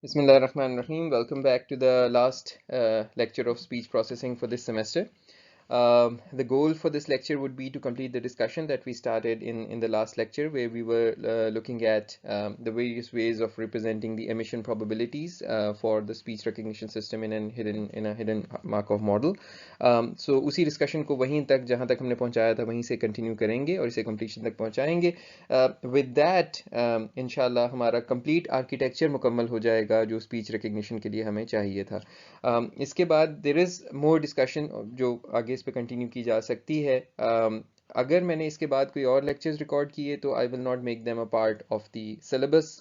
Bismillahirrahmanirrahim. Welcome back to the last lecture of speech processing for this semester. The goal for this lecture would be to complete the discussion that we started in the last lecture, where we were looking at the various ways of representing the emission probabilities for the speech recognition system in a hidden Markov model. So उसी discussion को वहीं तक जहाँ तक हमने पहुँचाया था वहीं से continue करेंगे और इसे completion तक पहुँचाएंगे. With that, इंशाल्लाह हमारा complete architecture मुकम्मल हो जाएगा जो speech recognition के लिए हमें चाहिए था. इसके बाद there is more discussion जो आगे इस पे कंटिन्यू की जा सकती है. अगर मैंने इसके बाद कोई और लेक्चर्स रिकॉर्ड किए तो I will not make them a part of the syllabus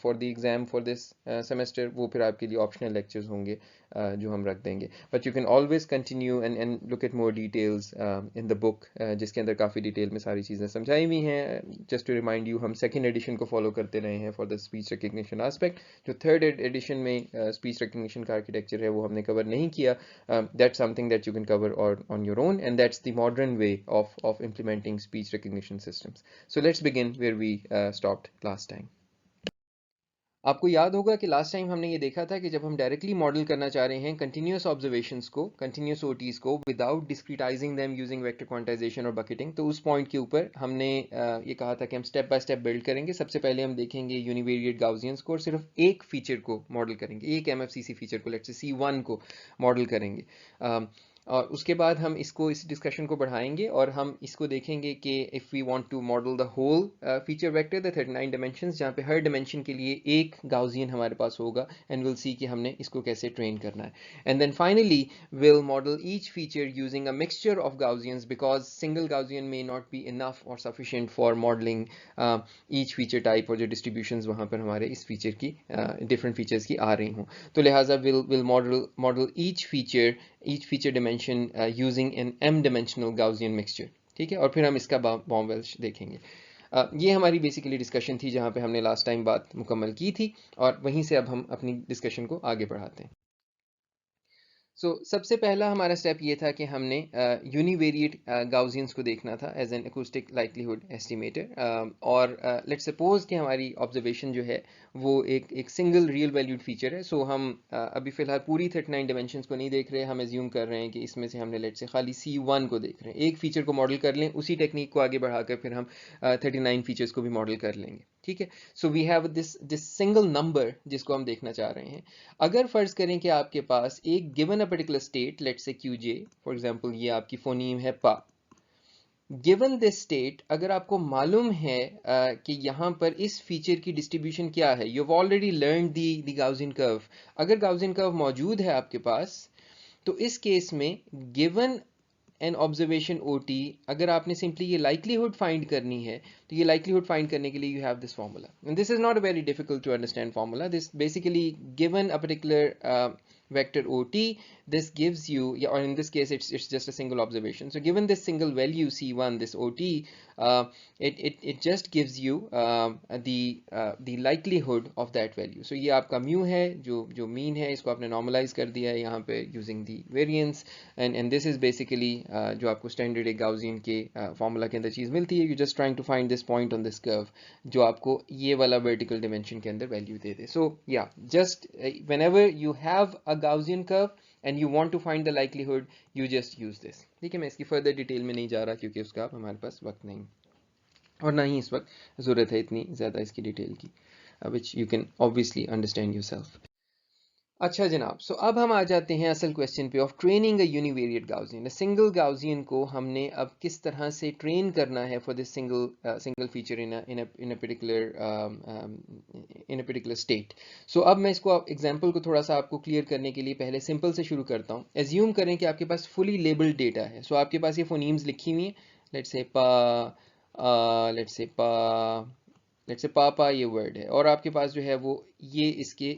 for the exam for this semester. वो फिर आपके लिए ऑप्शनल लेक्चर्स होंगे जो हम रख देंगे. But you can always continue and look at more details in the book जिसके अंदर काफ़ी डिटेल में सारी चीज़ें समझाई हुई हैं. जस्ट टू रिमाइंड यू, हम सेकेंड एडिशन को फॉलो करते रहे हैं for the speech recognition aspect. जो थर्ड एडिशन में स्पीच रिकग्निशन का आर्किटेक्चर है वो हमने कवर नहीं किया. That's something that you can cover on your own, and that's the modern way of implementing speech recognition systems. So let's begin where we stopped last time. आपको याद होगा कि लास्ट टाइम हमने ये देखा था कि जब हम डायरेक्टली मॉडल करना चाह रहे हैं कंटिन्यूस ऑब्जर्वेशंस को, कंटिन्यूस ओटीज को, without discretizing them using vector quantization और बकेटिंग, तो उस पॉइंट के ऊपर हमने ये कहा था कि हम स्टेप बाय स्टेप बिल्ड करेंगे. सबसे पहले हम देखेंगे यूनिवेरिएट गाउसियंस को और सिर्फ एक फीचर को मॉडल करेंगे, एक एमएफसीसी फीचर को, लेट्स से C1 को मॉडल करेंगे. और उसके बाद हम इस डिस्कशन को बढ़ाएंगे और हम इसको देखेंगे कि if we want to model the whole feature vector the 39 dimensions, जहाँ पे हर डायमेंशन के लिए एक गाउसियन हमारे पास होगा, एंड विल सी कि हमने इसको कैसे ट्रेन करना है. And then finally will model each feature using a mixture of Gaussians because single Gaussian may not be enough और sufficient for modelling each feature type और जो डिस्ट्रीब्यूशंस वहाँ पर हमारे इस फीचर की डिफरेंट फीचर्स की आ रही हों. तो लिहाजा will model each feature dimension using an m-dimensional Gaussian mixture. ठीक है, और फिर हम इसका Baum-Welch देखेंगे. ये हमारी बेसिकली डिस्कशन थी जहाँ पे हमने लास्ट टाइम बात मुकम्मल की थी, और वहीं से अब हम अपनी डिस्कशन को आगे बढ़ाते हैं. सबसे पहला हमारा स्टेप ये था कि हमने यूनिवेरिएट गाउसियंस को देखना था as an acoustic likelihood estimator. और लेट्स सपोज कि हमारी ऑब्जर्वेशन जो है वो एक सिंगल रियल वैल्यूड फीचर है. हम अभी फ़िलहाल पूरी 39 डायमेंशंस को नहीं देख रहे हैं. हम एज्यूम कर रहे हैं कि इसमें से हमने लेट्स से खाली C1 को देख रहे हैं. एक फीचर को मॉडल कर लें, उसी टेक्निक को आगे बढ़ाकर फिर हम 39 फीचर्स को भी मॉडल कर लेंगे. ठीक है, so we have this single number जिसको हम देखना चाह रहे हैं. अगर फर्ज करें कि आपके पास एक given a particular state, let's say QJ for example, ये आपकी फोनीम है पा. गिवन दिस स्टेट, अगर आपको मालूम है कि यहाँ पर इस फीचर की डिस्ट्रीब्यूशन क्या है, you have already learn the Gaussian curve. अगर गाउसियन कर्व मौजूद है आपके पास, तो इस केस में गिवन एन ऑब्जर्वेशन OT, अगर आपने सिंपली ये लाइक्लीहुड फाइंड करनी है, तो ये लाइक्लीहुड फाइंड करने के लिए you have this formula. And this is not a very difficult to understand formula. This basically given a particular vector OT, this gives you, or in this case it's just a single observation. So given this single value C1, this OT, it just gives you the likelihood of that value. So ये आपका mu है, जो mean है, इसको आपने normalize कर दिया है यहाँ पे using the variance, and this is basically जो आपको standard एक Gaussian के formula के अंदर चीज़ मिलती है. You just trying to find this point on this curve जो आपको ये वाला vertical dimension के अंदर value they they. So yeah, just whenever you have a Gaussian curve and you want to find the likelihood, you just use this. ठीक है, मैं इसकी further डिटेल में नहीं जा रहा क्योंकि उसका हमारे पास वक्त नहीं और ना ही इस वक्त ज़रूरत है इतनी ज़्यादा इसकी डिटेल की, which you can obviously understand yourself. अच्छा जनाब, अब हम आ जाते हैं असल क्वेश्चन पे of training a univariate Gaussian. Single Gaussian को हमने अब किस तरह से ट्रेन करना है for this single feature in a particular state. अब मैं इसको एग्जांपल को थोड़ा सा आपको क्लियर करने के लिए पहले सिंपल से शुरू करता हूँ. एज्यूम करें कि आपके पास फुली लेबल्ड डेटा है. आपके पास ये फोनीम्स लिखी हुई हैं. लेट्स से पा, लेट्स से पा, लेट्स से पापा ये वर्ड है, और आपके पास जो है वो ये इसके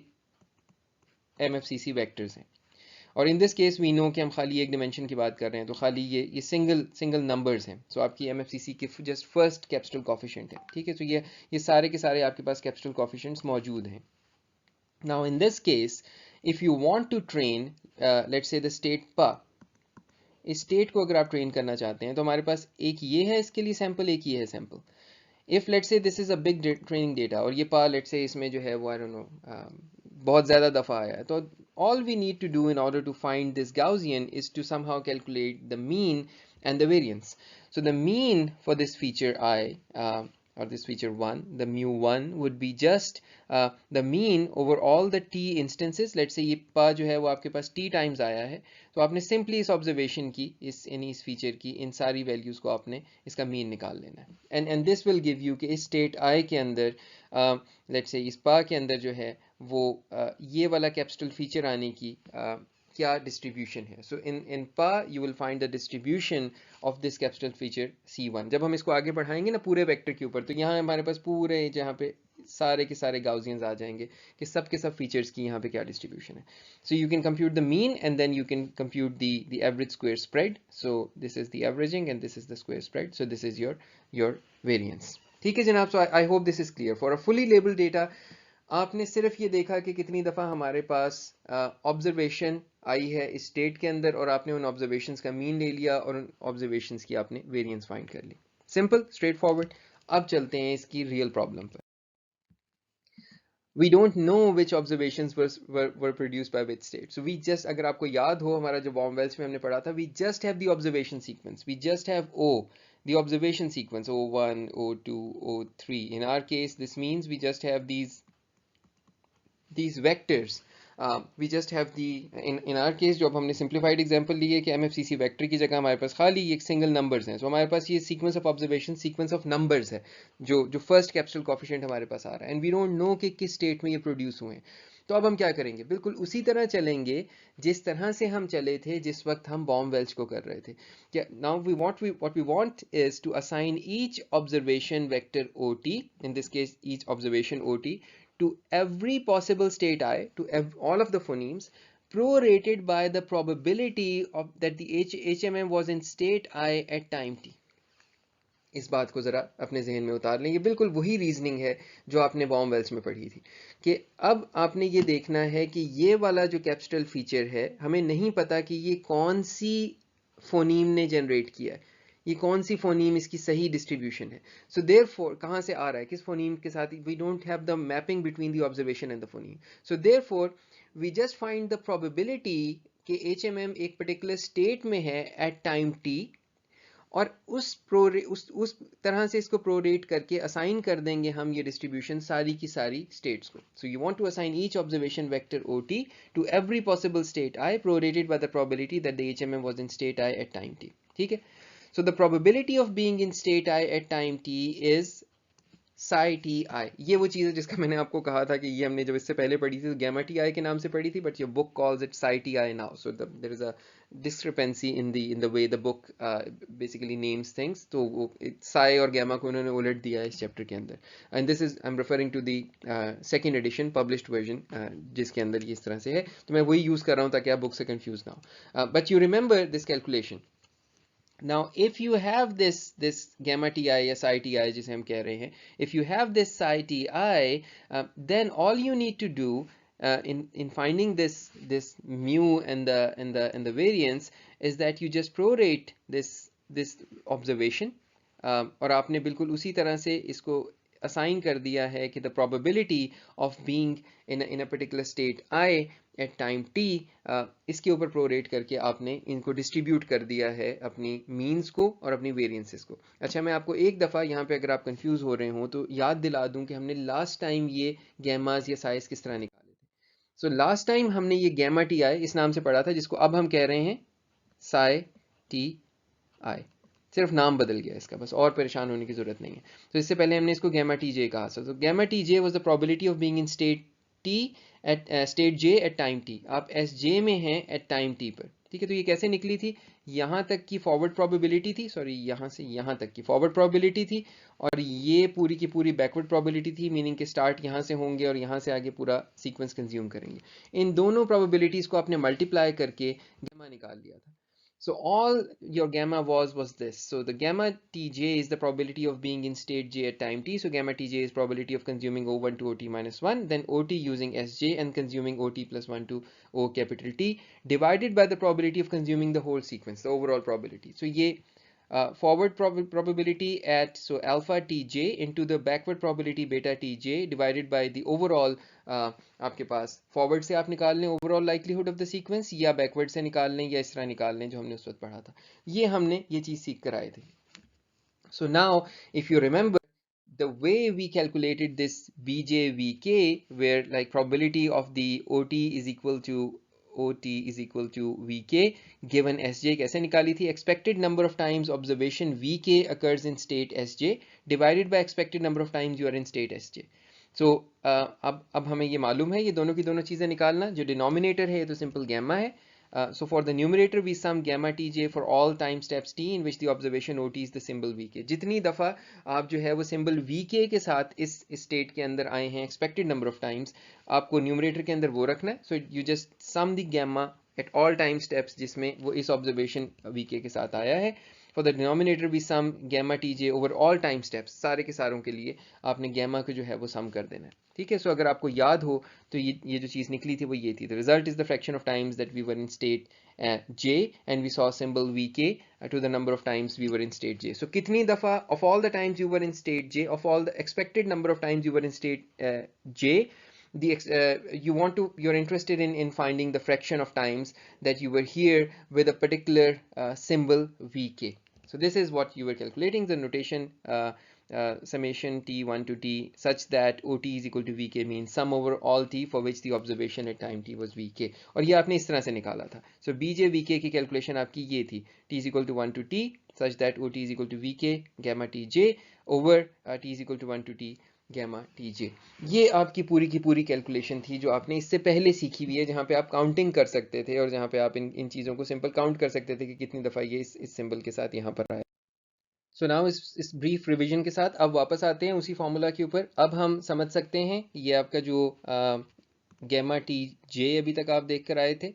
MFCC वेक्टर्स हैं. और in this case we know कि हम खाली एक डिमेंशन की बात कर रहे हैं, तो खाली ये सिंगल नंबर्स हैं. आपकी MFCC के जस्ट फर्स्ट कैपिटल कोफिशिएंट है. ठीक है, ये सारे के सारे आपके पास कैपिटल कोफिशिएंट्स मौजूद हैं. Now in this case if you want to train let's say the state पा, इस स्टेट को अगर आप ट्रेन करना चाहते हैं तो हमारे पास एक ये है इसके लिए सैंपल, एक ये है sample. If let's say this is a big training data, और ये पा लेट्स से इसमें जो है वो आई डोंट नो बहुत ज़्यादा दफ़ा आया है, तो all we need to do in order to find this Gaussian is to somehow calculate the mean and the variance. So the mean for this feature I, or this feature 1, the mu1 would be just the mean over all the t instances. Let's say ये पा जो है वो आपके पास t times आया है, तो आपने simply इस observation की, इस feature की इन सारी values को आपने इसका mean निकाल लेना है, and this will give you कि इस state I के अंदर let's say इस पा के अंदर जो है वो ये वाला कैप्स्टल फीचर आने की क्या डिस्ट्रीब्यूशन है. सो इन पा you will find the distribution of this cepstral feature C1. जब हम इसको आगे बढ़ाएंगे ना पूरे वेक्टर के ऊपर, तो यहाँ हमारे पास पूरे जहाँ पे सारे के सारे गाउसियंस आ जाएंगे कि सब के सब फीचर्स की यहाँ पे क्या डिस्ट्रीब्यूशन है. So you can compute the mean and then you can compute the average square spread. So this is the averaging and this is the square spread. So this is your variance. ठीक है जनाब. So I hope this is clear. For a fully labelled data आपने सिर्फ ये देखा कि कितनी दफ़ा हमारे पास ऑब्जर्वेशन आई है इस स्टेट के अंदर, और आपने उन ऑब्जर्वेशंस का मीन ले लिया और उन ऑब्जर्वेशंस की आपने वेरिएंस फाइंड कर ली. Simple, straight forward. अब चलते हैं इसकी रियल प्रॉब्लम पर. We don't know which observations were produced by which state. So we just, अगर आपको याद हो हमारा जो Baum-Welch में हमने पढ़ा था, we just have the observation sequence. We just have O, the observation sequence, O1, O2, O3. In our case, this means we just have these vectors. We just have the in our case जो अब हमने simplified example लिए कि MFCC vector की जगह हमारे पास खाली एक single numbers हैं. So हमारे पास ये sequence of observation, sequence of numbers है जो first capsule coefficient हमारे पास आ रहा है, and we don't know कि किस state में ये produce हुए हैं. तो अब हम क्या करेंगे, बिल्कुल उसी तरह चलेंगे जिस तरह से हम चले थे जिस वक्त हम Baum-Welch को कर रहे थे. Now what we want is to assign each observation vector OT, in this case each observation OT, to every possible state I, to all of the phonemes, prorated by the probability of that the HMM was in state I at time t. इस बात को ज़रा अपने जहन में उतार लें. ये बिल्कुल वही रीजनिंग है जो आपने Baum-Welch में पढ़ी थी कि अब आपने ये देखना है कि ये वाला जो कैप्स्टल फीचर है, हमें नहीं पता कि ये कौन सी फोनीम ने जनरेट किया है, ये कौन सी फोनीम इसकी सही डिस्ट्रीब्यूशन है. सो देयरफॉर कहाँ से आ रहा है, किस फोनीम के साथ, we don't have the mapping between the observation and the phoneme. So therefore we just find the probability कि HMM एक पर्टिकुलर स्टेट में है एट टाइम t, और उस तरह से इसको प्रोरेट करके असाइन कर देंगे हम ये डिस्ट्रीब्यूशन सारी की सारी स्टेट्स को. So you want to assign each observation vector OT to every possible state I prorated by the probability that the HMM was in state I at time t. ठीक है. So the probability of being in state I at time t is psi ti. ये वो चीज़ है जिसका मैंने आपको कहा था कि ये हमने जब इससे पहले पढ़ी थी तो gamma ti के नाम से पढ़ी थी, but your book calls it psi ti now. So there is a discrepancy in the way the book basically names things. तो psi और gamma को उन्होंने उलट दिया है इस चैप्टर के अंदर. And this is I'm referring to the second edition published version जिसके अंदर ये इस तरह से है. तो मैं वही यूज़ कर रहा हूँ ताकि आप बुक से confused ना हो. But you remember this calculation. Now if you have this gamma ti या psi ti जिसे हम कह रहे हैं, if you have this psi ti, then all you need to do in finding this mu and the variance is that you just prorate this observation, और आपने बिल्कुल उसी तरह से इसको असाइन कर दिया है कि the probability of being in a particular state I at time t, इसके ऊपर प्रोरेट करके आपने इनको डिस्ट्रीब्यूट कर दिया है अपनी मीन्स को और अपनी वेरिएंसेस को. अच्छा, मैं आपको एक दफ़ा यहाँ पे अगर आप कंफ्यूज हो रहे हो तो याद दिला दूं कि हमने लास्ट टाइम ये गैमास या साइज किस तरह निकाले थे. सो लास्ट टाइम हमने ये गैमा टी आई इस नाम से पढ़ा था, जिसको अब हम कह रहे हैं साई टी आई. सिर्फ नाम बदल गया इसका, बस, और परेशान होने की जरूरत नहीं है. तो इससे पहले हमने इसको गैमा टी जे कहा. तो gamma t j was the probability of being in state t at state j at time t. आप एस जे में हैं एट टाइम टी पर. ठीक है. तो ये कैसे निकली थी, यहाँ तक की फॉरवर्ड प्रोबेबिलिटी थी, सॉरी यहाँ से यहाँ तक की फॉरवर्ड प्रोबेबिलिटी थी, और ये पूरी की पूरी बैकवर्ड प्रोबेबिलिटी थी, मीनिंग के स्टार्ट यहाँ से होंगे और यहाँ से आगे पूरा सीक्वेंस कंज्यूम करेंगे. इन दोनों प्रोबेबिलिटीज को आपने मल्टीप्लाई करके गैमा निकाल लिया था. So all your gamma was this. So the gamma tj is the probability of being in state j at time t. So gamma tj is probability of consuming O1 to OT minus 1, then OT using Sj and consuming OT plus 1 to O capital T, divided by the probability of consuming the whole sequence, the overall probability. So ये forward probability at so alpha tj into the backward probability beta tj divided by the overall आपके पास forward से आप निकाल लें overall likelihood of the sequence या backward से निकाल लें या इस तरह निकाल लें जो हमने उस वक्त पढ़ा था ये हमने ये चीज़ सीख कर आए थे so now if you remember the way we calculated this BJVK where like probability of the OT is equal to VK given SJ कैसे निकाली थी expected number of times observation VK occurs in state SJ divided by expected number of times you are in state SJ so अब हमें ये मालूम है ये दोनों की दोनों चीज़ें निकालना जो डिनोमिनेटर है ये तो सिंपल गैमा है so for the numerator we sum gamma tj for all time steps t in which the observation ot is the symbol vk जितनी दफ़ा आप जो है वो सिंबल vk के साथ इस स्टेट के अंदर आए हैं expected number of times आपको न्यूमरेटर के अंदर वो रखना है so you just sum the gamma at all time steps जिसमें वो इस observation vk के साथ आया है for the denominator we sum gamma tj over all time steps सारे के सारों के लिए आपने gamma को जो है वो sum कर देना है ठीक है सो अगर आपको याद हो तो ये जो चीज़ निकली थी वो ये थी the result is the fraction of times that we were in state j and we saw symbol vk to the number of times we were in state j so कितनी दफ़ा of all the times you were in state j of all the expected number of times you were in state j you're interested in finding the fraction of times that you were here with a particular symbol vk so this is what you were calculating the notation summation t1 to t such that ot is equal to vk means sum over all t for which the observation at time t was vk और ये आपने इस तरह से निकाला था so bj vk की calculation आपकी ये थी t is equal to 1 to t such that ot is equal to vk gamma tj over t is equal to 1 to t gamma t j ये आपकी की पूरी कैलकुलेशन थी जो आपने इससे पहले सीखी हुई है जहाँ पे आप काउंटिंग कर सकते थे और जहाँ पे आप इन चीज़ों को सिंपल काउंट कर सकते थे कि कितनी दफ़ा ये इस सिंबल के साथ यहाँ पर आया सो नाउ इस ब्रीफ रिवीजन के साथ अब वापस आते हैं उसी फॉर्मूला के ऊपर अब हम समझ सकते हैं ये आपका जो गैमा टी जे अभी तक आप देख कर आए थे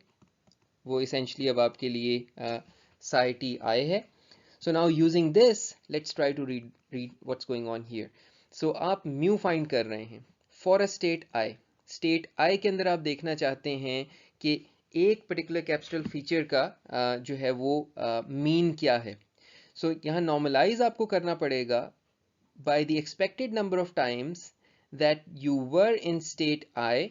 वो इसेंशली अब आपके लिए साई टी आई है so now using this let's try to read what's going on here so आप म्यू फाइंड कर रहे हैं फॉर अ स्टेट आई के अंदर आप देखना चाहते हैं कि एक पर्टिकुलर कैप्स्ट्रल फीचर का जो है वो मीन क्या है सो यहाँ नॉर्मलाइज आपको करना पड़ेगा by the expected number of times that you were in state i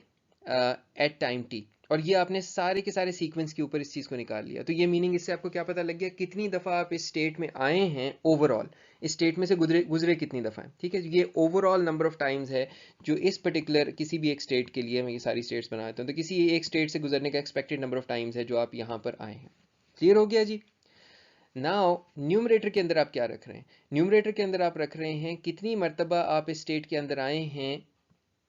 at time t और ये आपने सारे के सारे सीक्वेंस के ऊपर इस चीज़ को निकाल लिया तो ये मीनिंग इससे आपको क्या पता लग गया कितनी दफ़ा आप इस स्टेट में आए हैं ओवरऑल इस स्टेट में से गुजरे कितनी दफ़ा है ठीक है ये ओवरऑल नंबर ऑफ टाइम्स है जो इस पर्टिकुलर किसी भी एक स्टेट के लिए मैं ये सारी स्टेट्स बना देता हूँ तो किसी एक स्टेट से गुजरने का एक्सपेक्टेड नंबर ऑफ टाइम्स है जो आप यहाँ पर आए हैं क्लियर हो गया जी नाउ न्यूमरेटर के अंदर आप क्या रख रहे हैं न्यूमरेटर के अंदर आप रख रहे हैं कितनी मरतबा आप इस स्टेट के अंदर आए हैं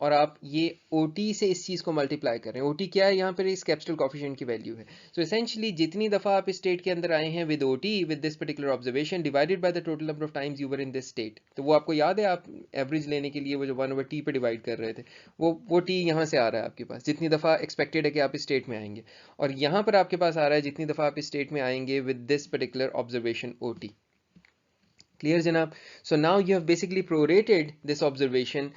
और आप ये OT से इस चीज़ को मल्टीप्लाई कर रहे हैं OT क्या है यहाँ पर इस कैप्स्ट्रल कोफिशिएंट की वैल्यू है सो एसेंशियली जितनी दफ़ा आप इस स्टेट के अंदर आए हैं with OT with this particular observation divided by the total number of times you were in this state तो वो आपको याद है आप एवरेज लेने के लिए वो जो 1/t पे डिवाइड कर रहे थे वो t यहाँ से आ रहा है आपके पास जितनी दफ़ा एक्सपेक्टेड है कि आप इस स्टेट में आएंगे और यहाँ पर आपके पास आ रहा है जितनी दफ़ा आप इस स्टेट में आएंगे with this particular observation OT clear janab so now you have basically prorated this observation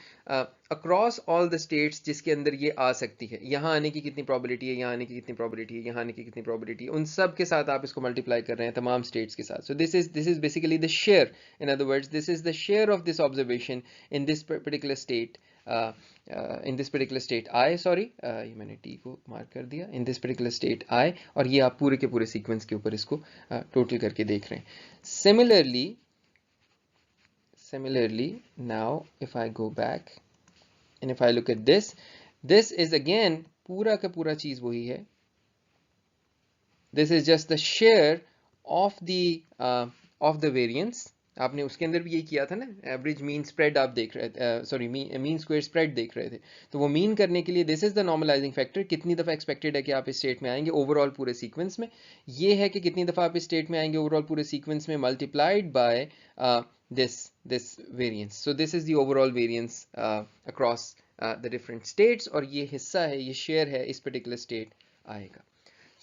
across all the states जिसके अंदर ये आ सकती है यहाँ आने की कितनी probability है यहाँ आने की कितनी probability है यहाँ आने की कितनी probability है उन सब के साथ आप इसको multiply कर रहे हैं तमाम states के साथ so this is basically the share in other words this is the share of this observation in this particular state in this particular state I sorry ये मैंने t को मार्क कर दिया in this particular state I और ये आप पूरे के पूरे sequence के ऊपर इसको total करके देख रहे हैं Similarly, now if I go back and if I look at this is again पूरा का पूरा चीज़ वही है this is just the share of the variance आपने उसके अंदर भी यही किया था ना एवरेज मीन स्प्रेड आप देख रहे थे सॉरी मीन स्क्वायर स्प्रेड देख रहे थे तो वो मीन करने के लिए this is the normalising factor कितनी दफ़ा एक्सपेक्टेड है कि आप इस स्टेट में आएंगे ओवरऑल पूरे सीक्वेंस में ये है कि कितनी दफ़ा आप इस स्टेट में आएंगे ओवरऑल पूरे सीक्वेंस में multiplied by this variance so this is the overall variance across the different states और ये हिस्सा है ये शेयर है इस particular state आएगा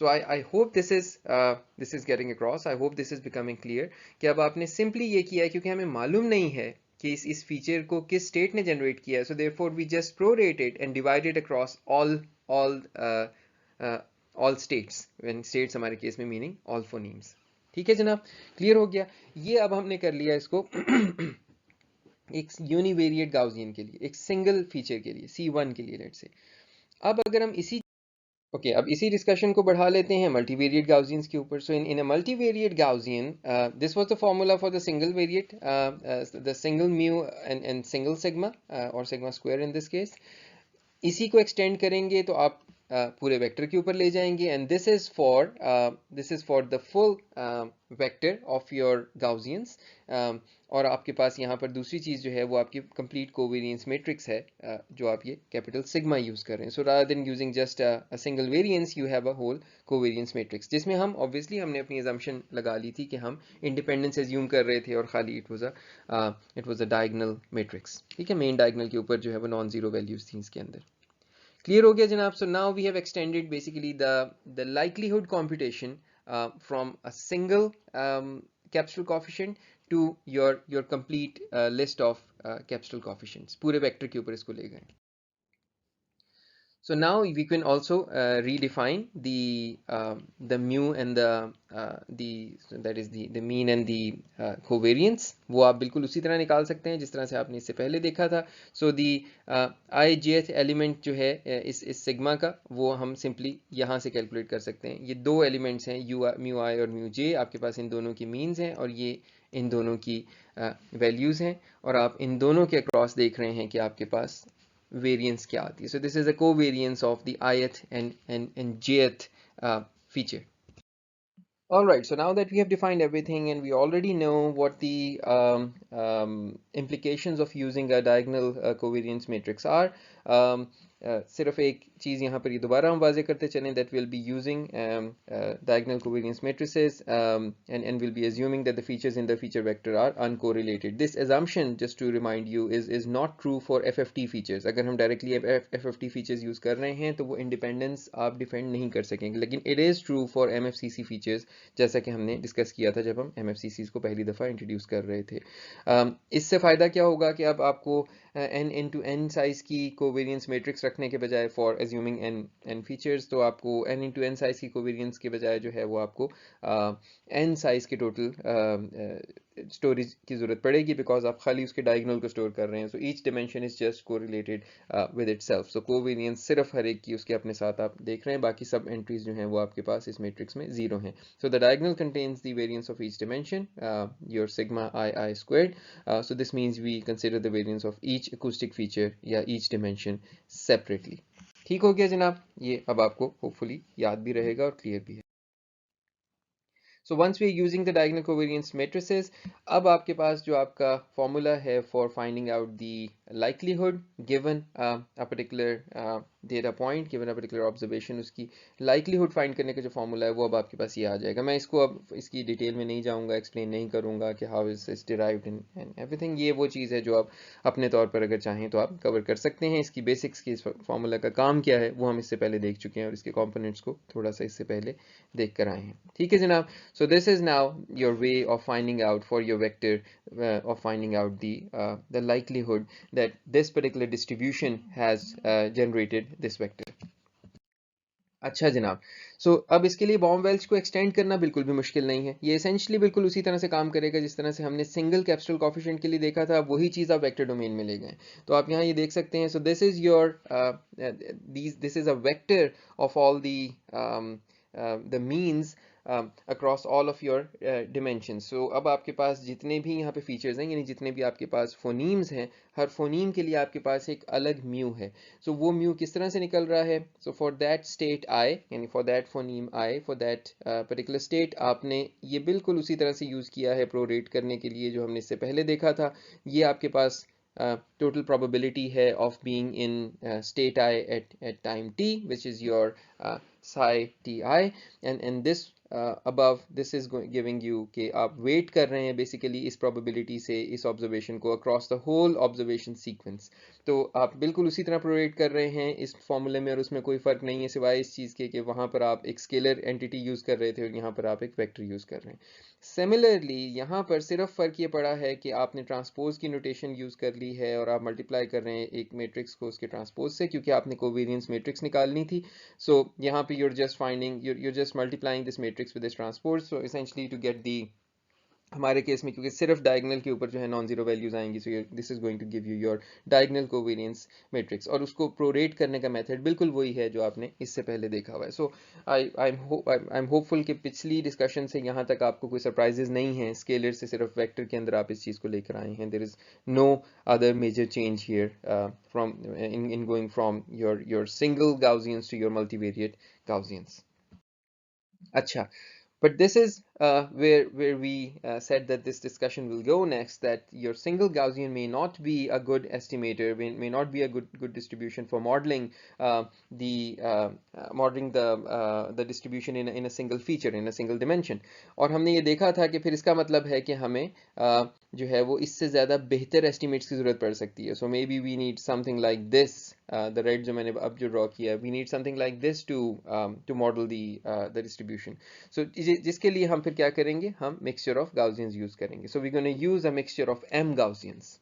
so I hope this is getting across I hope this is becoming clear कि अब आपने simply ये किया है क्योंकि हमें मालूम नहीं है कि इस फीचर को किस स्टेट ने जनरेट किया है so therefore we just prorated and divided across all states when states हमारे केस में meaning all phonemes ठीक है जनाब, क्लियर हो गया। ये अब हमने कर लिया इसको एक यूनिवेरिएट गाउसियन के लिए, एक सिंगल फीचर के लिए, C1 के लिए लेट्स से। अब अगर हम इसी अब इसी डिस्कशन को बढ़ा लेते हैं मल्टीवेरिएट गाउसियंस के ऊपर। So in a multivariate Gaussian, this was the formula for the single variate, the single mu and single sigma और sigma square in this case. इसी को एक्सटेंड करेंगे तो आप पूरे वेक्टर के ऊपर ले जाएंगे, and this is for the full vector of your Gaussians. और आपके पास यहाँ पर दूसरी चीज़ जो है वो आपकी कंप्लीट कोवेरियंस मैट्रिक्स है, जो आप ये कैपिटल सिग्मा यूज़ कर रहे हैं। So rather than using just a single variance, you have a whole covariance matrix, जिसमें हम ऑब्वियसली हमने अपनी अजम्पशन लगा ली थी कि हम इंडिपेंडेंस एज्यूम कर रहे थे और खाली it was a diagonal matrix. ठीक है, मेन डायगोनल के ऊपर जो है वो नॉन जीरो वैल्यूज थी इसके अंदर। क्लियर हो गया जनाब? So now we have extended basically the likelihood computation from a single cepstral coefficient to your complete list of cepstral coefficients, पूरे वेक्टर के ऊपर इसको ले गए। So now we can also redefine the mu and that is the mean and the covariance. वो आप बिल्कुल उसी तरह निकाल सकते हैं जिस तरह से आपने इससे पहले देखा था. So the ijth element जो है इस सिग्मा का, वो हम सिंपली यहाँ से कैलकुलेट कर सकते हैं. ये दो एलिमेंट्स हैं, म्यू आई और म्यू जे. आपके पास इन दोनों की मीन्स हैं और ये इन दोनों की वैल्यूज़ हैं, और आप इन दोनों के अक्रॉस देख रहे हैं कि आपके पास variance क्या आती है. So this is a covariance of the ith and jth feature. Alright, so now that we have defined everything and we already know what the implications of using a diagonal covariance matrix are, सिर्फ एक चीज़ यहाँ पर ये दोबारा हम वाजे करते चलें, that we'll be using diagonal covariance matrices and we'll be assuming that the features in the feature vector are uncorrelated. This assumption, just to remind you, is not true for FFT features. अगर हम directly FFT features use कर रहे हैं तो वो independence आप defend नहीं कर सकेंगे, लेकिन it is true for MFCC features, जैसा कि हमने डिस्कस किया था जब हम MFCCs को पहली दफ़ा इंट्रोड्यूस कर रहे थे. इससे फ़ायदा क्या होगा कि अब आपको n into n साइज़ की कोवेरियंस मैट्रिक्स रखने के बजाय, फॉर एज्यूमिंग n फीचर्स, तो आपको n into n साइज़ की कोवेरियंस के बजाय जो है वो आपको n साइज़ के टोटल स्टोरेज की ज़रूरत पड़ेगी, बिकॉज आप खाली उसके डायगोनल को स्टोर कर रहे हैं. So each dimension is just correlated with itself. So covariance सिर्फ हर एक की उसके अपने साथ आप देख रहे हैं, बाकी सब एंट्रीज जो हैं वो आपके पास इस मैट्रिक्स में जीरो हैं. So the diagonal contains the variance of each dimension, your sigma i squared. So this means we consider the variance of each acoustic feature या each dimension separately. ठीक हो गया जनाब? ये अब आपको होपफुली याद भी रहेगा और क्लियर भी है. So once we are using the diagonal covariance matrices, अब आपके पास जो आपका formula है for finding out the likelihood given a particular data point, given a particular observation, उसकी likelihood find करने का जो formula है वो अब आपके पास ये आ जाएगा. मैं इसको अब इसकी डिटेल में नहीं जाऊंगा, explain नहीं करूंगा कि how is this derived and everything. ये वो चीज़ है जो आप अपने तौर पर अगर चाहें तो आप cover कर सकते हैं. इसकी basics की, इस formula का काम क्या है वो हम इससे पहले देख चुके हैं और इसके components को थोड़ा सा इससे पहले देख कर आए हैं. ठीक है जनाब? So this is now your way of finding out for your vector, of finding out the likelihood that this particular distribution has generated this vector. अच्छा जनाब, सो अब इसके लिए बॉम-वेल्च को एक्सटेंड करना बिल्कुल भी मुश्किल नहीं है. ये एसेंशियली बिल्कुल उसी तरह से काम करेगा जिस तरह से हमने सिंगल कैप्सूल कोफिशिएंट के लिए देखा था. वही चीज़ आप वेक्टर डोमेन में ले गए. तो आप यहाँ ये देख सकते हैं. सो this is your this is a vector of all the means across all of your dimensions. So अब आपके पास जितने भी यहाँ पे features हैं, यानी जितने भी आपके पास phonemes हैं, हर phoneme के लिए आपके पास एक अलग mu है. So वो mu किस तरह से निकल रहा है? So for that state I, यानी for that phoneme I, for that particular state, आपने ये बिल्कुल उसी तरह से यूज़ किया है prorate करने के लिए जो हमने इससे पहले देखा था. ये आपके पास total probability है of being in state I at time t, which is your psi ti, and this above this is giving you कि आप वेट कर रहे हैं बेसिकली इस probability से इस observation को across the whole observation sequence. तो आप बिल्कुल उसी तरह प्रोरेट कर रहे हैं इस फॉर्मूले में, और उसमें कोई फ़र्क नहीं है सिवाय इस चीज़ के कि वहाँ पर आप एक स्केलर एंटिटी यूज़ कर रहे थे और यहाँ पर आप एक वेक्टर यूज़ कर रहे हैं। सिमिलरली यहाँ पर सिर्फ फ़र्क ये पड़ा है कि आपने ट्रांसपोज की नोटेशन यूज़ कर ली है और आप मल्टीप्लाई कर रहे हैं एक मैट्रिक्स को उसके ट्रांसपोज से, क्योंकि आपने कोवेरियंस मैट्रिक्स निकालनी थी. सो यहाँ पे you're just multiplying this matrix with this transpose, so essentially to get the, हमारे केस में क्योंकि सिर्फ डायगोनल के ऊपर जो है नॉन जीरो वैल्यूज आएंगी, so this is going to give you your diagonal covariance matrix, और उसको प्रोरेट करने का मेथड बिल्कुल वही है जो आपने इससे पहले देखा हुआ है. सो आई एम होपफुल कि पिछली डिस्कशन से यहाँ तक आपको कोई सरप्राइजेस नहीं है. स्केलर से सिर्फ वेक्टर के अंदर आप इस चीज़ को लेकर आए हैं. There is no other major change here from in going from your single Gaussians to your multivariate Gaussians. अच्छा, but this is where we said that this discussion will go next, that your single Gaussian may not be a good estimator, may not be a good distribution for modeling the distribution in a single feature, in a single dimension. और हमने ये देखा था कि फिर इसका मतलब है कि हमें जो है वो इससे ज़्यादा बेहतर एस्टिमेट्स की ज़रूरत पड़ सकती है. So maybe we need something like this, the right जो मैंने अब जो ड्रॉ किया, we need something like this to model the distribution. सो जिसके लिए हम फिर क्या करेंगे, हम मिक्सचर ऑफ गाउसियंस यूज करेंगे. So we gonna use a mixture of m Gaussians.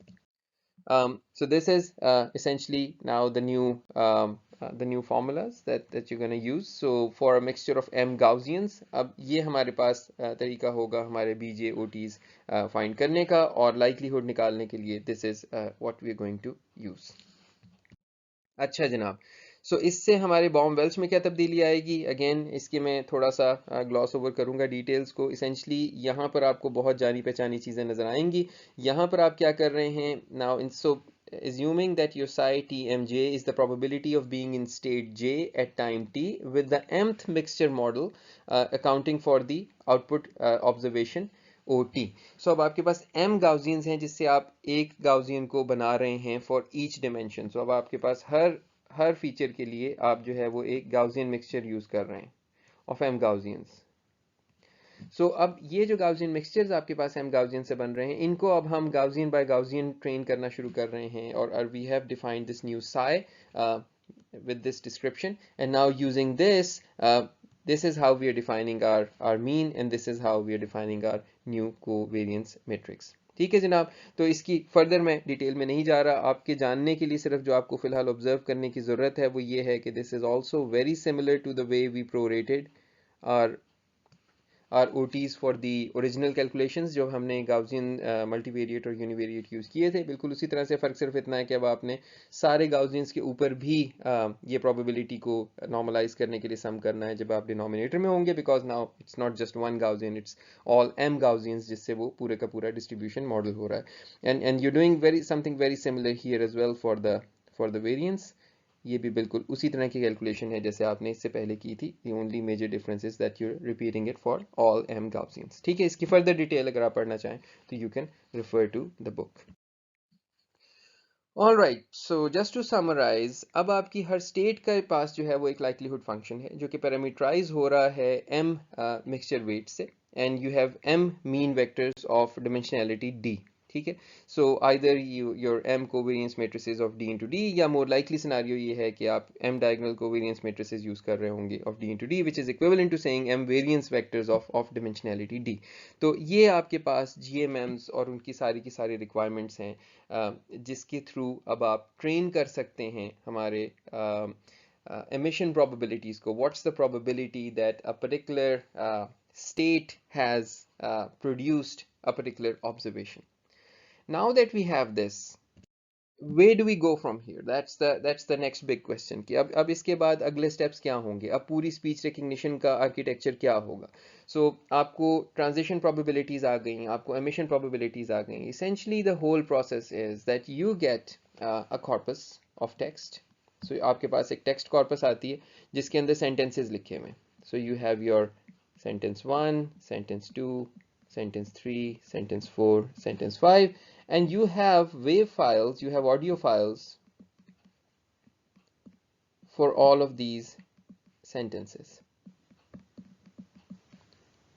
So this is essentially now the new formulas that you're going to use. So for a mixture of m Gaussians, अब ये हमारे पास तरीका होगा हमारे BJOTs find करने का, और likelihood निकालने के लिए this is what we are going to use. अच्छा जनाब, सो इससे हमारे बॉम-वेल्च में क्या तब्दीली आएगी, अगेन इसके मैं थोड़ा सा ग्लॉस ओवर करूंगा डिटेल्स को. इसेंशली यहाँ पर आपको बहुत जानी पहचानी चीज़ें नज़र आएंगी. यहाँ पर आप क्या कर रहे हैं now, in so assuming that your psi tmj is the probability of being in state j at time t with the mth mixture model accounting for the output observation OT. सो अब आपके पास m गाउसियंस हैं जिससे आप एक Gaussian को बना रहे हैं फॉर ईच डिमेंशन. सो अब आपके पास हर फीचर के लिए आप जो है वो एक गाउसियन मिक्सचर यूज कर रहे हैं ऑफ m गाउसियंस. सो अब ये जो गाउसियन मिक्सचर्स आपके पास m गाउसियन से बन रहे हैं, इनको अब हम गाउसियन बाय गाउसियन ट्रेन करना शुरू कर रहे हैं, और we have defined this new psi with this description, and now using this this is how we are defining our mean, and this is how we are defining our new covariance matrix. ठीक है जनाब, तो इसकी further मैं detail में नहीं जा रहा. आपके जानने के लिए सिर्फ जो आपको फिलहाल ऑब्जर्व करने की ज़रूरत है वो ये है कि this is also very similar to the way we prorated our OTs for the original calculations जो हमने गाउसियन मल्टीवेरिएट और यूनिवेरिएट यूज़ किए थे. बिल्कुल उसी तरह से फ़र्क सिर्फ इतना है कि अब आपने सारे गाउसियंस के ऊपर भी ये प्रोबेबिलिटी को नॉर्मलाइज करने के लिए सम करना है जब आप डिनोमिनेटर में होंगे, because now it's not just one Gaussian, it's all m गाउसियंस जिससे वो पूरे का पूरा डिस्ट्रीब्यूशन मॉडल हो रहा है. And you doing something very similar here as well for the variance. ये भी बिल्कुल उसी तरह की कैलकुलेशन है जैसे आपने इससे पहले की थी. The only major difference is that you're repeating it for all m Gaussians. ठीक है, इसकी फर्दर डिटेल अगर आप पढ़ना चाहें तो you can refer to the book. All right, so just to summarize, अब आपकी हर स्टेट के पास जो है वो एक लाइक्लीहुड फंक्शन है जो कि पैरामीटराइज हो रहा है m मिक्सचर वेट से, and you have m mean vectors of dimensionality d. ठीक है, so either your m covariance matrices of d into D, या मोर लाइकली सिनारियो ये है कि आप m diagonal covariance matrices use कर रहे होंगे of d into D, which is equivalent to saying m variance vectors of dimensionality d. तो ये आपके पास GMMs और उनकी की सारी रिक्वायरमेंट्स हैं जिसके थ्रू अब आप ट्रेन कर सकते हैं हमारे emission probabilities को. What's the probability that a particular state has produced a particular observation? Now that we have this, where do we go from here? That's the next big question कि अब इसके बाद अगले steps क्या होंगे, अब पूरी speech recognition का architecture क्या होगा. So आपको transition probabilities आ गई, आपको emission probabilities आ गई. Essentially the whole process is that you get a corpus of text. So आपके पास एक text corpus आती है जिसके अंदर sentences लिखे हुए हैं. So you have your sentence 1, sentence 2, sentence 3, sentence 4, sentence 5, and you have wave files, you have audio files for all of these sentences.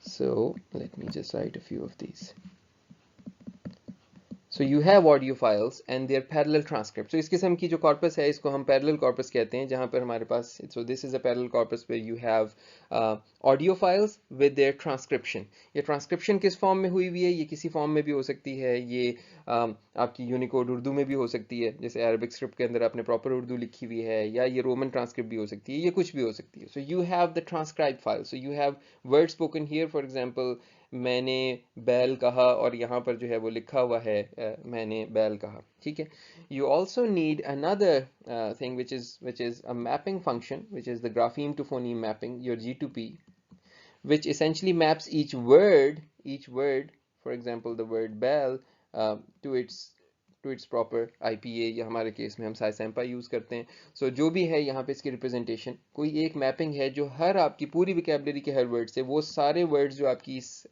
So let me just write a few of these. So you have audio files and their parallel transcript. So इस किस्म की जो corpus है इसको हम parallel corpus कहते हैं, जहाँ पर हमारे पास, so this is a parallel corpus where you have audio files with their transcription. ये transcription किस फॉर्म में हुई हुई है? ये किसी फॉर्म में भी हो सकती है, ये आपकी यूनिकोड उर्दू में भी हो सकती है, जैसे अरबिक स्क्रिप्ट के अंदर आपने प्रॉपर उर्दू लिखी हुई है, या ये रोमन ट्रांसक्रिप्ट भी हो सकती है, ये कुछ भी हो सकती है. So you have the transcribe file. So you have word spoken here, for example मैंने बैल कहा, और यहाँ पर जो है वो लिखा हुआ है मैंने बैल कहा. ठीक है. You also need another thing which is a mapping function, which is the grapheme to phoneme mapping, your G2P, which essentially maps each word, for example the word bell, to its proper IPA, या हमारे case में हम साइसैम्पा use करते हैं. सो जो भी है यहाँ पे इसकी रिप्रेजेंटेशन, कोई एक मैपिंग है जो हर आपकी पूरी विकेबलरी के हर वर्ड से, वो सारे वर्ड्स जो आपकी इस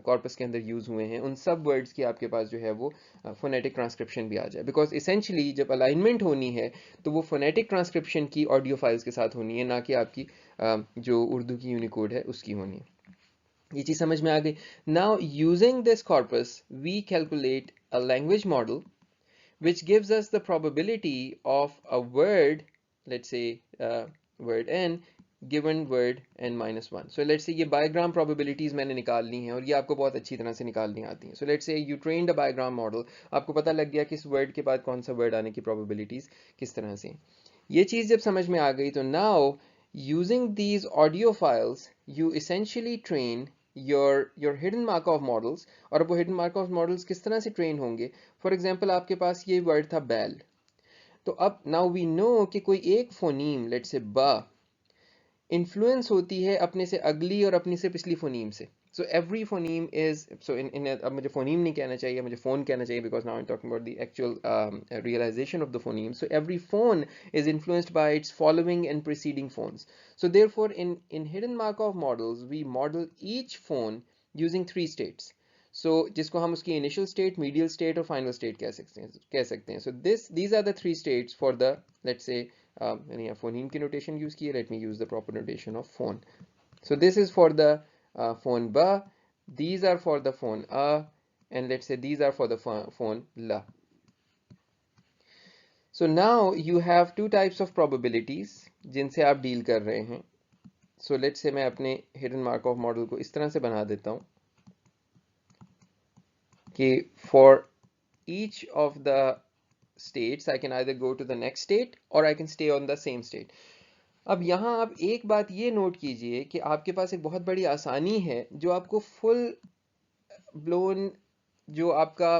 कॉर्पस के अंदर यूज़ हुए हैं, उन सब वर्ड्स की आपके पास जो है वो फोनेटिक ट्रांसक्रिप्शन भी आ जाए. बिकॉज इसेंशली जब अलाइनमेंट होनी है तो वो फोनेटिक ट्रांसक्रिप्शन की ऑडियो फाइल्स के साथ होनी है, ना कि आपकी जो उर्दू की यूनिकोड है उसकी होनी है. ये चीज़ समझ में आ गई. Now using this corpus we calculate a language model which gives us the probability of a word, let's say word n, given word n minus 1. So let's say ये बायोग्राम probabilities मैंने निकाल ली हैं, और ये आपको बहुत अच्छी तरह से निकालनी आती हैं. So let's say you trained a बायोग्राम model, आपको पता लग गया कि इस word के बाद कौन सा word आने की probabilities किस तरह से. ये चीज़ जब समझ में आ गई तो now using these audio files you essentially train your hidden Markov models. और अब वो hidden Markov models किस तरह से train होंगे? For example आपके पास ये word था बैल, तो अब now we know कि कोई एक फोनीम, let's say बा, इन्फ्लुएंस होती है अपने से अगली और अपनी से पिछली फोनीम से. So every phoneme is, so in अब मुझे फोनीम नहीं कहना चाहिए, मुझे फोन कहना चाहिए, because now I'm talking about the actual realization of the phoneme. So every phone is influenced by its following and preceding phones. So therefore in hidden Markov models we model each phone using 3 states. So जिसको हम उसकी initial state, medial state और final state कह सकते हैं. So these are the 3 states for the, let's say मैंने यहाँ phoneme की notation use की है, let me use the proper notation of phone. So this is for the phone ba, these are for the phone a, and let's say these are for the phone la. So now you have two types of probabilities जिनसे आप deal कर रहे हैं. So let's say मैं अपने hidden Markov model को इस तरह से बना देता हूँ कि for each of the states I can either go to the next state or I can stay on the same state. अब यहाँ आप एक बात ये नोट कीजिए कि आपके पास एक बहुत बड़ी आसानी है जो आपको फुल ब्लोन जो आपका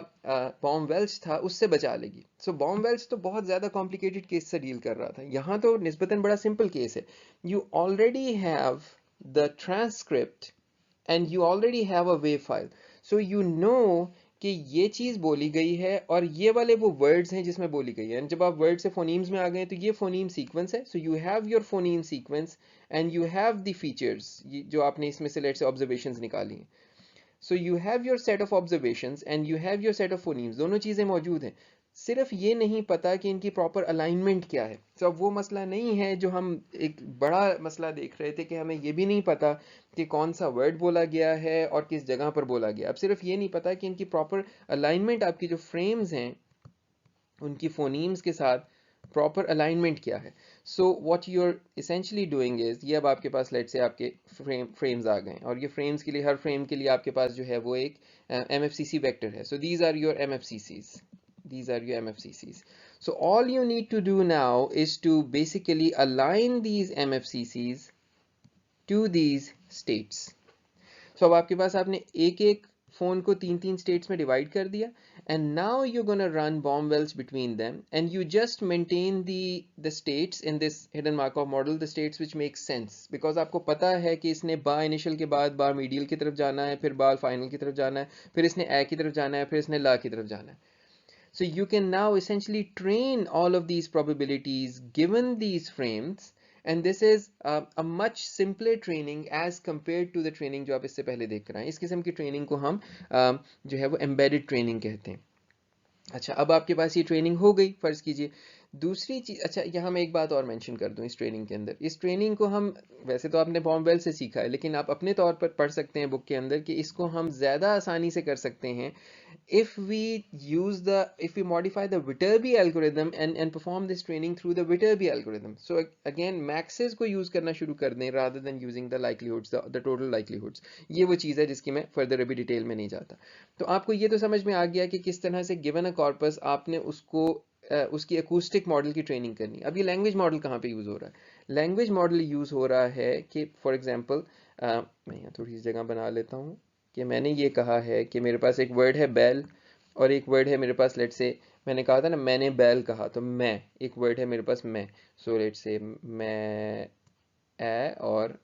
बॉम-वेल्च था उससे बचा लेगी. सो बॉम-वेल्च तो बहुत ज़्यादा कॉम्प्लिकेटेड केस से डील कर रहा था, यहाँ तो निस्बतन बड़ा सिंपल केस है. You already have the transcript and you already have a wave file. So you know कि ये चीज़ बोली गई है और ये वाले वो वर्ड्स हैं जिसमें बोली गई है. जब आप वर्ड से फोनीम्स में आ गए तो ये फोनीम सीक्वेंस है. So you have your phoneme sequence and you have the features जो आपने इसमें से लेट से ऑब्जर्वेशंस निकाली हैं. So you have your set of observations and you have your set of phonemes, दोनों चीज़ें मौजूद हैं. सिर्फ ये नहीं पता कि इनकी प्रॉपर अलाइनमेंट क्या है. तो अब वो मसला नहीं है जो हम एक बड़ा मसला देख रहे थे कि हमें ये भी नहीं पता कि कौन सा वर्ड बोला गया है और किस जगह पर बोला गया. अब सिर्फ ये नहीं पता कि इनकी प्रॉपर अलाइनमेंट, आपकी जो फ्रेम्स हैं उनकी फोनीम्स के साथ प्रॉपर अलाइनमेंट क्या है. So what you are essentially doing is, ये अब आपके पास लेट से आपके फ्रेम्स आ गए, और ये फ्रेम्स के लिए, हर फ्रेम के लिए आपके पास जो है वो एक MFCC वेक्टर है. So these are your MFCCs. These are your MFCCs. So all you need to do now is to basically align these MFCCs to these states. So अब आपके पास आपने एक एक फोन को 3-3 states में divide कर दिया, and now you're gonna run Baum-Welch between them, and you just maintain the states in this hidden Markov model, the states which make sense, because आपको पता है कि इसने बा initial के बाद बा medial की तरफ जाना है, फिर बा final की तरफ जाना है, फिर इसने a की तरफ जाना है, फिर इसने ला की तरफ जाना है. So you can now essentially train all of these probabilities given these frames, and this is a much simpler training as compared to the training जो आप इससे पहले देख रहे हैं. इस किस्म की ट्रेनिंग को हम जो है वो embedded training कहते हैं. अच्छा, अब आपके पास ये ट्रेनिंग हो गई, फर्ज कीजिए. दूसरी चीज, अच्छा यहाँ मैं एक बात और मेंशन कर दूं इस ट्रेनिंग के अंदर. इस ट्रेनिंग को हम, वैसे तो आपने बॉम-वेल्च से सीखा है, लेकिन आप अपने तौर पर पढ़ सकते हैं बुक के अंदर कि इसको हम ज़्यादा आसानी से कर सकते हैं if we modify the Viterbi algorithm and perform this training through the Viterbi algorithm. So again maxes को use करना शुरू कर दें rather than using the likelihoods, the total likelihoods. ये वो चीज़ है जिसकी मैं further अभी डिटेल में नहीं जाता. तो आपको ये तो समझ में आ गया कि किस तरह से given a corpus आपने उसको उसकी acoustic model की ट्रेनिंग करनी. अब ये language model कहाँ पे यूज़ हो रहा है? Language model यूज़ हो रहा है कि for example मैं यहाँ थोड़ी सी जगह बना लेता हूँ कि मैंने ये कहा है कि मेरे पास एक वर्ड है बैल और एक वर्ड है मेरे पास लेट से मैंने कहा था ना मैंने बैल कहा तो मैं एक वर्ड है मेरे पास मैं सो लेट से मैं और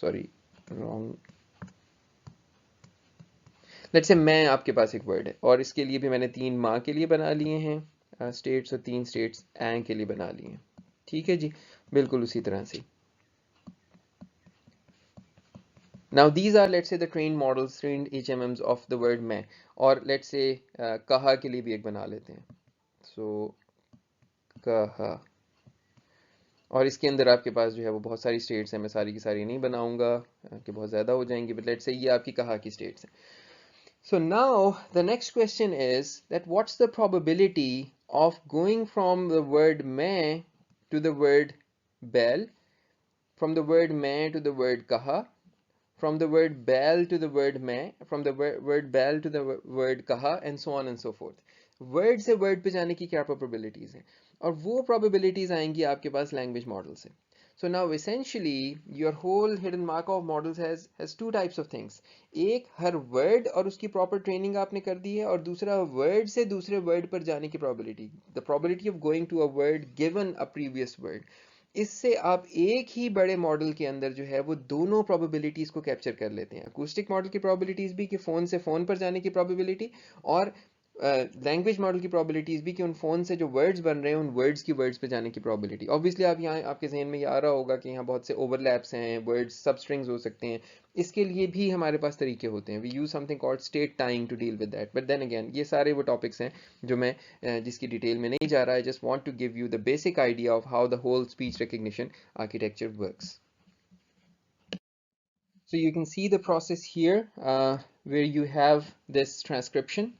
सॉरी रॉन्ग लेट से मैं आपके पास एक वर्ड है और इसके लिए भी मैंने 3 माँ के लिए बना लिए हैं स्टेट्स और 3 स्टेट्स एं के लिए बना लिए हैं. ठीक है जी, बिल्कुल उसी तरह से. Now these are let's say the trained models, trained HMMs of the word मैं और let's say कहा के लिए भी एक बना लेते हैं. So कहा और इसके अंदर आपके पास जो है वो बहुत सारी स्टेट्स हैं. मैं सारी की सारी नहीं बनाऊंगा कि बहुत ज़्यादा हो जाएंगी, but let's say ये आपकी कहा की स्टेट्स हैं. So now the next question is that what's the probability of going from the word मैं to the word बैल, from the word मैं to the word कहा, from the word बैल to the word मैं, from the word बैल to the word कहा, and so on and so forth. Word से word पे जाने की क्या probabilities हैं और वो probabilities आएंगी आपके पास language model से. So now essentially your whole hidden Markov models has two types of things. एक हर word और उसकी proper training आपने कर दी है और दूसरा word से दूसरे word पर जाने की probability. The probability of going to a word given a previous word. इससे आप एक ही बड़े मॉडल के अंदर जो है वो दोनों प्रोबेबिलिटीज को कैप्चर कर लेते हैं. अकूस्टिक मॉडल की प्रोबेबिलिटीज भी कि फोन से फोन पर जाने की प्रोबेबिलिटी और लैंग्वेज मॉडल की प्रोबेबिलिटीज भी कि उन फोन से जो वर्ड्स बन रहे हैं उन वर्ड्स की वर्ड्स पे जाने की प्रोबेबिलिटी. ऑब्वियसली आप यहाँ आपके जहन में ये आ रहा होगा कि यहाँ बहुत से ओवरलैप्स हैं, वर्ड्स सब स्ट्रिंग्स हो सकते हैं. इसके लिए भी हमारे पास तरीके होते हैं. We use something called state tying to deal with that. But then again ये सारे वो टॉपिक्स हैं जो मैं जिसकी डिटेल में नहीं जा रहा है. Just want to give you the basic idea of how the whole speech recognition architecture works. So you can see the process here where you have this transcription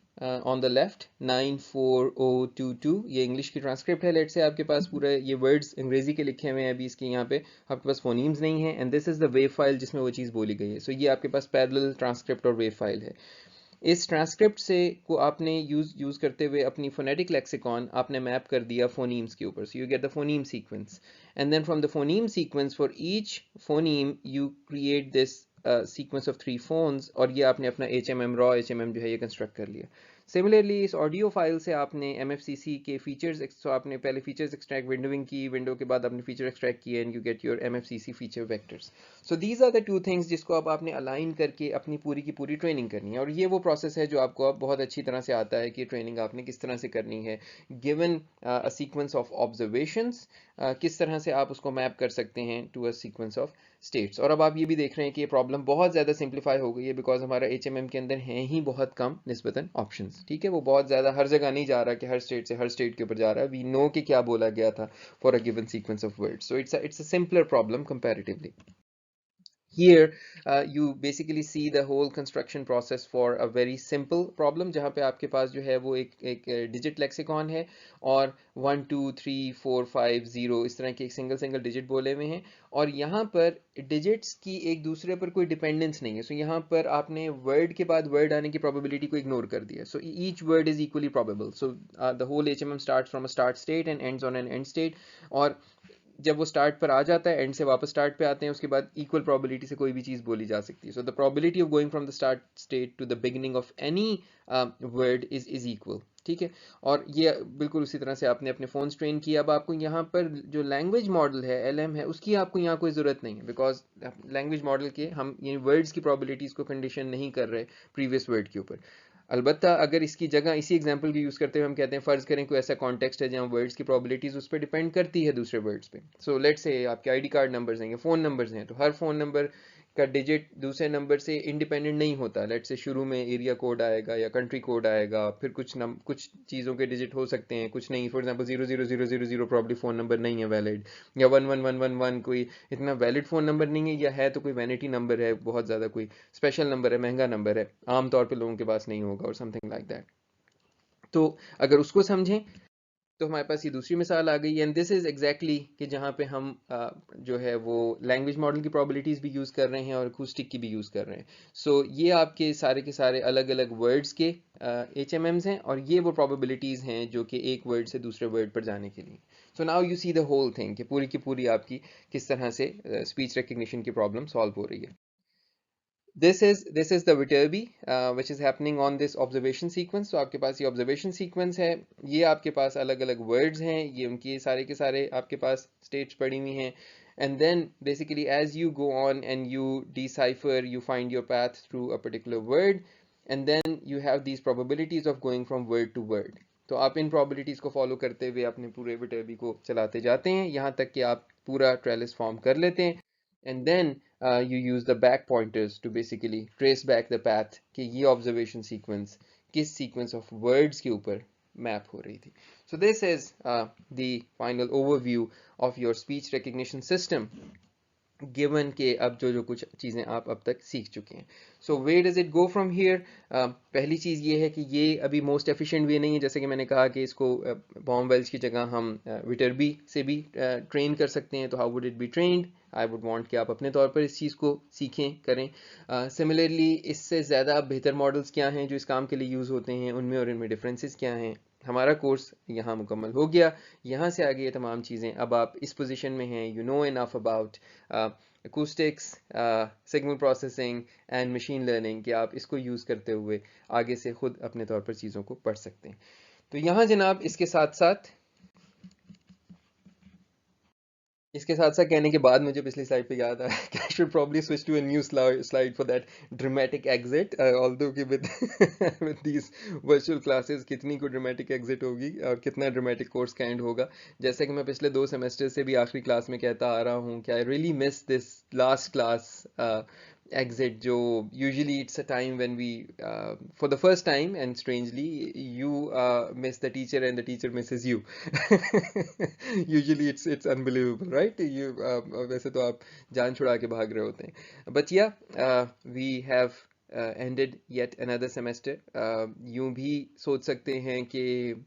on the left 94022. ये English की transcript है. Late से आपके पास पूरे ये words अंग्रेजी के लिखे हुए हैं अभी इसके यहाँ पे आपके पास फोनीम्स नहीं है and this is the wave file जिसमें वो चीज़ बोली गई है. सो ये आपके पास पैरेलल ट्रांसक्रिप्ट और वेव फाइल है. इस ट्रांसक्रिप्ट से को आपने यूज करते हुए अपनी फोनेटिक लेक्सिकॉन आपने मैप कर दिया फोनीम्स के ऊपर. So you get the phoneme sequence and then from the phoneme sequence for each phoneme you create this sequence of 3 phones और ये आपने अपना HMM रॉ HMM जो है ये कंस्ट्रक्ट कर लिया. सिमिलरली इस ऑडियो फाइल से आपने MFCC के फीचर्स, तो आपने पहले फीचर्स एक्सट्रैक्ट विंडोइंग की, विंडो के बाद आपने फीचर एक्सट्रैक्ट किए and you get your MFCC feature vectors. So these are the 2 things जिसको अब आपने अलाइन करके अपनी पूरी की पूरी ट्रेनिंग करनी है. और ये वो प्रोसेस है जो आपको अब बहुत अच्छी तरह से आता है कि ट्रेनिंग आपने किस तरह से करनी है. Given a sequence of observations किस तरह से आप उसको मैप कर सकते हैं to a sequence of states. और अब आप ये भी देख रहे हैं कि ये प्रॉब्लम बहुत ज़्यादा सिंप्लीफाई हो गई है बिकॉज हमारा HMM के अंदर हैं ही बहुत कम निस्बतन ऑप्शंस. ठीक है, वो बहुत ज़्यादा हर जगह नहीं जा रहा कि हर स्टेट से हर स्टेट के ऊपर जा रहा है. वी नो कि क्या बोला गया था for a given sequence of words. So it's a simpler problem comparatively. Here you basically see the whole construction process for a very simple problem जहाँ पे आपके पास जो है वो एक digit lexicon है और 1 2 3 4 5 0 इस तरह के एक single digit बोले हुए हैं और यहाँ पर digits की एक दूसरे पर कोई dependence नहीं है. So यहाँ पर आपने word के बाद word आने की probability को ignore कर दिया. So each word is equally probable. So the whole HMM starts from a start state and ends on an end state. और जब वो स्टार्ट पर आ जाता है एंड से वापस स्टार्ट पे आते हैं उसके बाद इक्वल प्रोबेबिलिटी से कोई भी चीज़ बोली जा सकती है. So the probability of going from the start state to the beginning of any word is equal. ठीक है, और ये बिल्कुल उसी तरह से आपने अपने फ़ोन ट्रेन किया. अब आपको यहाँ पर जो लैंग्वेज मॉडल है LM है उसकी आपको यहाँ कोई ज़रूरत नहीं है बिकॉज लैंग्वेज मॉडल के हम ये वर्ड्स की प्रोबेबिलिटीज़ को कंडीशन नहीं कर रहे प्रीवियस वर्ड के ऊपर. अलबत्ता अगर इसकी जगह इसी एग्जांपल की यूज़ करते हुए हम कहते हैं फ़र्ज़ करें कोई ऐसा कॉन्टेक्स्ट है जहाँ वर्ड्स की प्रोबेबिलिटीज़ उस पर डिपेंड करती है दूसरे वर्ड्स पे. सो लेट्स से आपके ID कार्ड नंबर्स हैं या फ़ोन नंबर्स हैं तो हर फ़ोन नंबर का डिजिट दूसरे नंबर से इंडिपेंडेंट नहीं होता। लेट्स से शुरू में एरिया कोड आएगा या कंट्री कोड आएगा, फिर कुछ चीज़ों के डिजिट हो सकते हैं, कुछ नहीं। For example 00000 probably phone number नहीं है वैलिड, या 11111 कोई इतना वैलिड फ़ोन नंबर नहीं है, या है तो कोई वैनिटी नंबर है, बहुत ज़्यादा कोई स्पेशल नंबर है, महंगा नंबर है, आमतौर पर लोगों के पास नहीं होगा, और समथिंग लाइक दैट। तो अगर उसको समझें तो हमारे पास ये दूसरी मिसाल आ गई। एंड दिस इज एग्जैक्टली कि जहाँ पे हम जो है वो लैंग्वेज मॉडल की प्रोबेबिलिटीज भी यूज़ कर रहे हैं और अकूस्टिक की भी यूज़ कर रहे हैं। सो ये आपके सारे के सारे अलग अलग वर्ड्स के HMMs हैं, और ये वो प्रोबेबिलिटीज़ हैं जो कि एक वर्ड से दूसरे वर्ड पर जाने के लिए। So now you see the whole thing कि पूरी की पूरी आपकी किस तरह से स्पीच रिकग्निशन की प्रॉब्लम सॉल्व हो रही है। This is the Viterbi which is happening on this observation sequence. तो आपके पास ये observation sequence है, ये आपके पास अलग अलग words हैं, ये उनके सारे के सारे आपके पास states पड़ी हुई हैं, and then basically as you go on and you decipher, you find your path through a particular word, and then you have these probabilities of going from word to word. तो आप इन probabilities को follow करते हुए अपने पूरे Viterbi को चलाते जाते हैं यहाँ तक कि आप पूरा trellis form कर लेते हैं, and then you use the back pointers to basically trace back the path कि ये observation sequence किस sequence of words के ऊपर map हो रही थी. So this is the final overview of your speech recognition system, given के अब जो कुछ चीज़ें आप अब तक सीख चुके हैं. So where does it go from here? पहली चीज़ ये है कि ये अभी मोस्ट एफिशिएंट वे नहीं है. जैसे कि मैंने कहा कि इसको बॉम-वेल्च की जगह हम विटरबी से भी ट्रेन कर सकते हैं. तो how would it be trained? I would want कि आप अपने तौर पर इस चीज़ को सीखें, करें. सिमिलरली इससे ज़्यादा बेहतर मॉडल्स क्या हैं जो इस काम के लिए यूज़ होते हैं, उनमें और इनमें डिफरेंसेस क्या हैं. हमारा कोर्स यहाँ मुकम्मल हो गया. यहाँ से आगे ये तमाम चीज़ें अब आप इस पोजीशन में हैं, you know enough about acoustics, signal processing and machine learning कि आप इसको यूज़ करते हुए आगे से खुद अपने तौर पर चीज़ों को पढ़ सकते हैं. तो यहाँ जनाब इसके साथ साथ कहने के बाद मुझे पिछली स्लाइड पे याद आया कि I should probably switch to a new slide for that dramatic exit. Although कि with with these virtual classes कितनी को ड्रामेटिक एग्जिट होगी और कितना ड्रामेटिक कोर्स का एंड होगा. जैसे कि मैं पिछले 2 सेमेस्टर से भी आखिरी क्लास में कहता आ रहा हूँ कि I really miss this last class exit जो usually it's a time when we for the first time, and strangely you miss the teacher and the teacher misses you. Usually it's unbelievable, right? You वैसे तो आप जान छुड़ा के भाग रहे होते हैं. But yeah, we have ended yet another semester. यूं भी सोच सकते हैं कि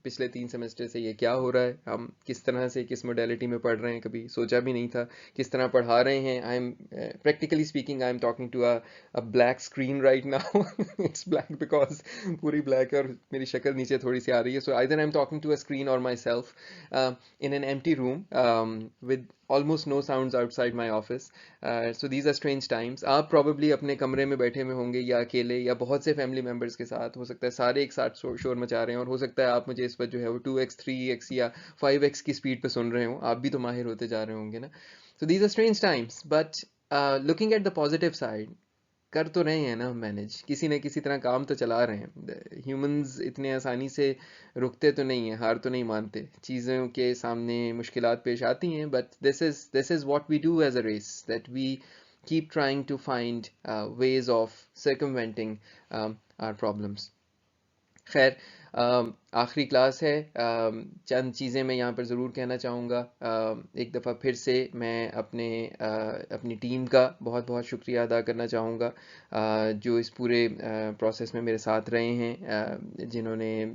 पिछले 3 सेमेस्टर से ये क्या हो रहा है, हम किस तरह से किस मोडेलिटी में पढ़ रहे हैं, कभी सोचा भी नहीं था किस तरह पढ़ा रहे हैं. I am practically speaking I am talking to a black screen right now. It's black because पूरी ब्लैक है और मेरी शक्ल नीचे थोड़ी सी आ रही है. So either I am talking to a screen और myself in an empty room with almost no sounds outside my office. So these are strange times. आप probably अपने कमरे में बैठे में होंगे या अकेले या बहुत से फैमिली मेम्बर्स के साथ. हो सकता है सारे एक साथ शोर मचा रहे हैं, और हो सकता है आप मुझे इस पर जो है वो 2x 3x या 5x की स्पीड पे सुन रहे हो. आप भी तो माहिर होते जा रहे होंगे ना. So these are strange times, but looking at the positive side, कर तो रहे हैं ना हम मैनेज, किसी न किसी तरह काम तो चला रहे हैं. ह्यूमंस इतने आसानी से रुकते तो नहीं हैं, हार तो नहीं मानते. चीज़ों के सामने मुश्किलात पेश आती हैं, but this is what we do as a race, that we keep trying to find ways of circumventing our problems. खैर आखिरी क्लास है. चंद चीज़ें मैं यहाँ पर ज़रूर कहना चाहूँगा. एक दफ़ा फिर से मैं अपनी टीम का बहुत बहुत शुक्रिया अदा करना चाहूँगा जो इस पूरे प्रोसेस में मेरे साथ रहे हैं, जिन्होंने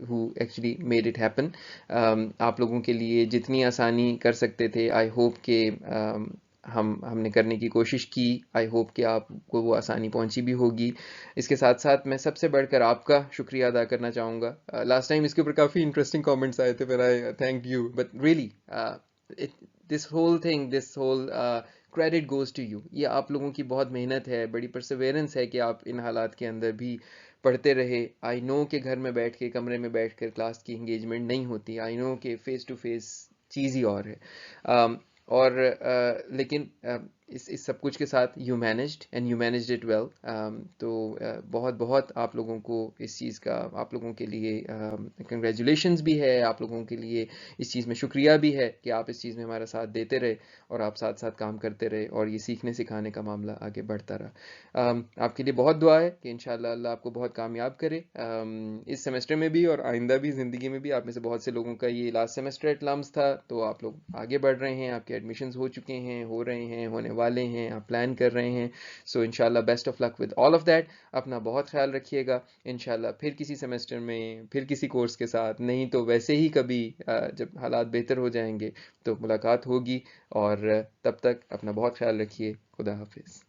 who actually made it happen. आप लोगों के लिए जितनी आसानी कर सकते थे, आई होप के हमने करने की कोशिश की. आई होप कि आपको वो आसानी पहुंची भी होगी. इसके साथ साथ मैं सबसे बढ़कर आपका शुक्रिया अदा करना चाहूँगा. लास्ट टाइम इसके ऊपर काफ़ी इंटरेस्टिंग कमेंट्स आए थे, पर I thank you. But really this whole credit goes to you. ये आप लोगों की बहुत मेहनत है, बड़ी परसेवेरेंस है कि आप इन हालात के अंदर भी पढ़ते रहे. आई नो कि घर में बैठ के कमरे में बैठ कर क्लास की इंगेजमेंट नहीं होती. आई नो कि फेस टू फेस चीज़ ही और है. और लेकिन इस सब कुछ के साथ you managed and you managed it well. तो बहुत बहुत आप लोगों को इस चीज़ का, आप लोगों के लिए कंग्रेचुलेशंस भी है, आप लोगों के लिए इस चीज़ में शुक्रिया भी है कि आप इस चीज़ में हमारा साथ देते रहे और आप साथ साथ काम करते रहे और ये सीखने सिखाने का मामला आगे बढ़ता रहा। आपके लिए बहुत दुआ है कि इंशाल्लाह अल्लाह आपको बहुत कामयाब करे इस सेमेस्टर में भी और आइंदा भी ज़िंदगी में भी। आप में से बहुत से लोगों का ये लास्ट सेमेस्टर एट लम्स था, तो आप लोग आगे बढ़ रहे हैं, आपके एडमिशन्स हो चुके हैं, हो रहे हैं, होने वाले हैं, आप प्लान कर रहे हैं। सो इंशाल्लाह best of luck with all of that. अपना बहुत ख्याल रखिएगा। इंशाल्लाह फिर किसी सेमेस्टर में, फिर किसी कोर्स के साथ, नहीं तो वैसे ही कभी जब हालात बेहतर हो जाएंगे तो मुलाकात होगी। और तब तक अपना बहुत ख्याल रखिए। खुदा हाफिज़।